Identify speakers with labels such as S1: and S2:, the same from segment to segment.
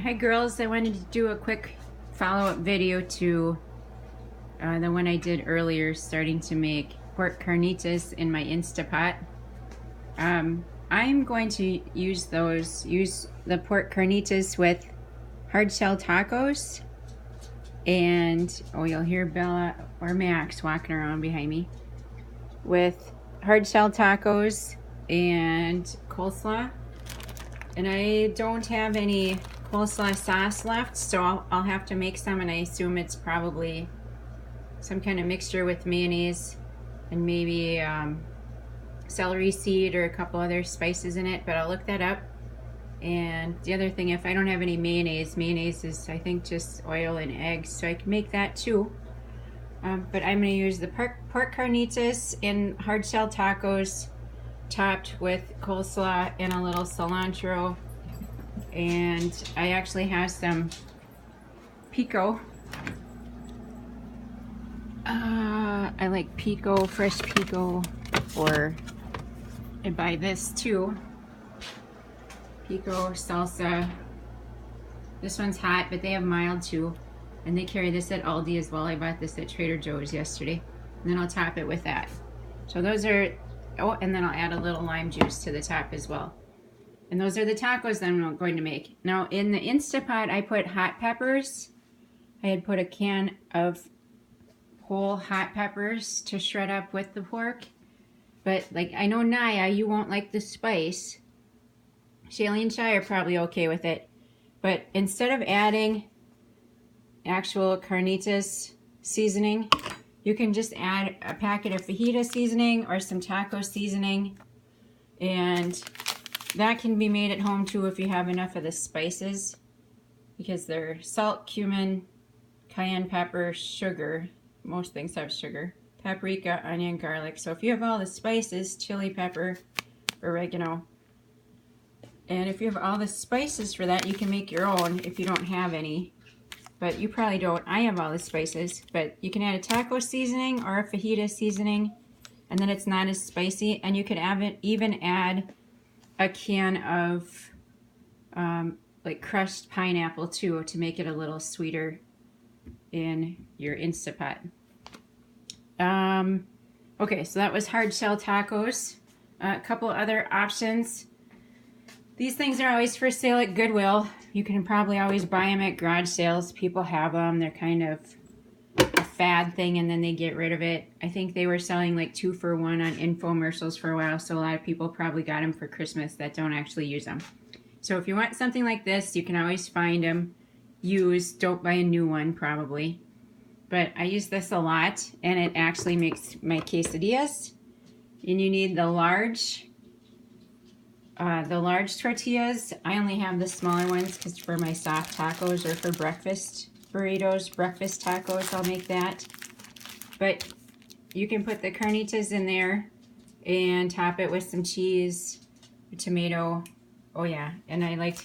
S1: Hi girls, I wanted to do a quick follow-up video to the one I did earlier, starting to make pork carnitas in my Instapot. I'm going to use the pork carnitas with hard shell tacos, and you'll hear Bella or Max walking around behind me, with hard shell tacos and coleslaw. And I don't have any coleslaw sauce left, so I'll have to make some, and I assume it's probably some kind of mixture with mayonnaise and maybe celery seed or a couple other spices in it, but I'll look that up. And the other thing, if I don't have any mayonnaise is I think just oil and eggs, so I can make that too. But I'm going to use the pork carnitas and hard shell tacos topped with coleslaw and a little cilantro. And I actually have some pico. I like pico, fresh pico, or I buy this too. Pico salsa. This one's hot, but they have mild too. And they carry this at Aldi as well. I bought this at Trader Joe's yesterday. And then I'll top it with that. So those are, and then I'll add a little lime juice to the top as well. And those are the tacos that I'm going to make. Now in the Instapot, I put hot peppers. I had put a can of whole hot peppers to shred up with the pork. But like, I know Naya, you won't like the spice. Shaylee and Shy are probably okay with it. But instead of adding actual carnitas seasoning, you can just add a packet of fajita seasoning or some taco seasoning. And that can be made at home too if you have enough of the spices, because they're salt, cumin, cayenne pepper, sugar. Most things have sugar. Paprika, onion, garlic. So if you have all the spices, chili pepper, oregano. And if you have all the spices for that, you can make your own if you don't have any. But you probably don't. I have all the spices. But you can add a taco seasoning or a fajita seasoning, and then it's not as spicy. And you could even add a can of like crushed pineapple too, to make it a little sweeter in your Instapot. Okay, so that was hard shell tacos. A couple other options. These things are always for sale at Goodwill. You can probably always buy them at garage sales. People have them. They're kind of a fad thing, and then they get rid of it. I think they were selling like 2 for 1 on infomercials for a while, so a lot of people probably got them for Christmas that don't actually use them. So if you want something like this, you can always find them used. Don't buy a new one probably. But I use this a lot, and it actually makes my quesadillas. And you need the large tortillas. I only have the smaller ones because for my soft tacos or for breakfast burritos, breakfast tacos, I'll make that. But you can put the carnitas in there and top it with some cheese, tomato. Oh yeah, and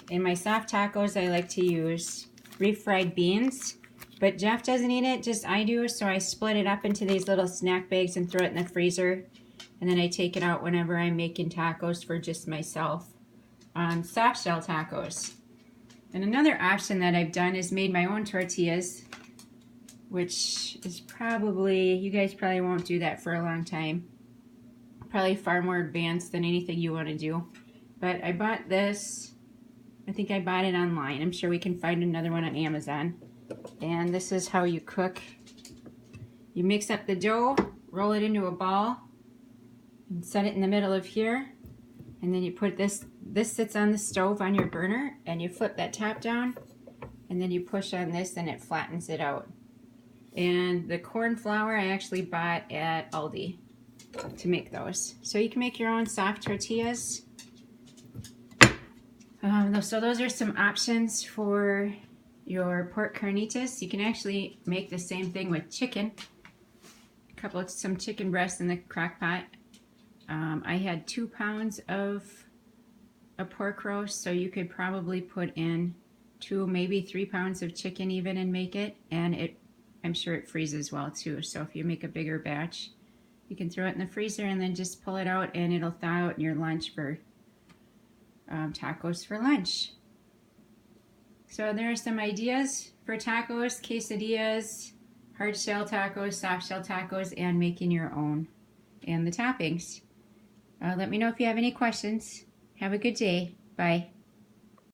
S1: in my soft tacos, I like to use refried beans. But Jeff doesn't eat it, just I do, so I split it up into these little snack bags and throw it in the freezer. And then I take it out whenever I'm making tacos for just myself on soft shell tacos. And another option that I've done is made my own tortillas, which is probably, you guys probably won't do that for a long time. Probably far more advanced than anything you want to do. But I bought this, I think I bought it online. I'm sure we can find another one on Amazon. And this is how you cook. You mix up the dough, roll it into a ball, and set it in the middle of here. And then you put this sits on the stove on your burner, and you flip that top down, and then you push on this and it flattens it out. And the corn flour I actually bought at Aldi to make those. So you can make your own soft tortillas. So those are some options for your pork carnitas. You can actually make the same thing with chicken. Some chicken breasts in the crock pot. I had 2 pounds of a pork roast, so you could probably put in 2, maybe 3 pounds of chicken even and make it. And I'm sure it freezes well too. So if you make a bigger batch, you can throw it in the freezer and then just pull it out, and it'll thaw out in your lunch for tacos for lunch. So there are some ideas for tacos, quesadillas, hard shell tacos, soft shell tacos, and making your own, and the toppings. Let me know if you have any questions. Have a good day. Bye.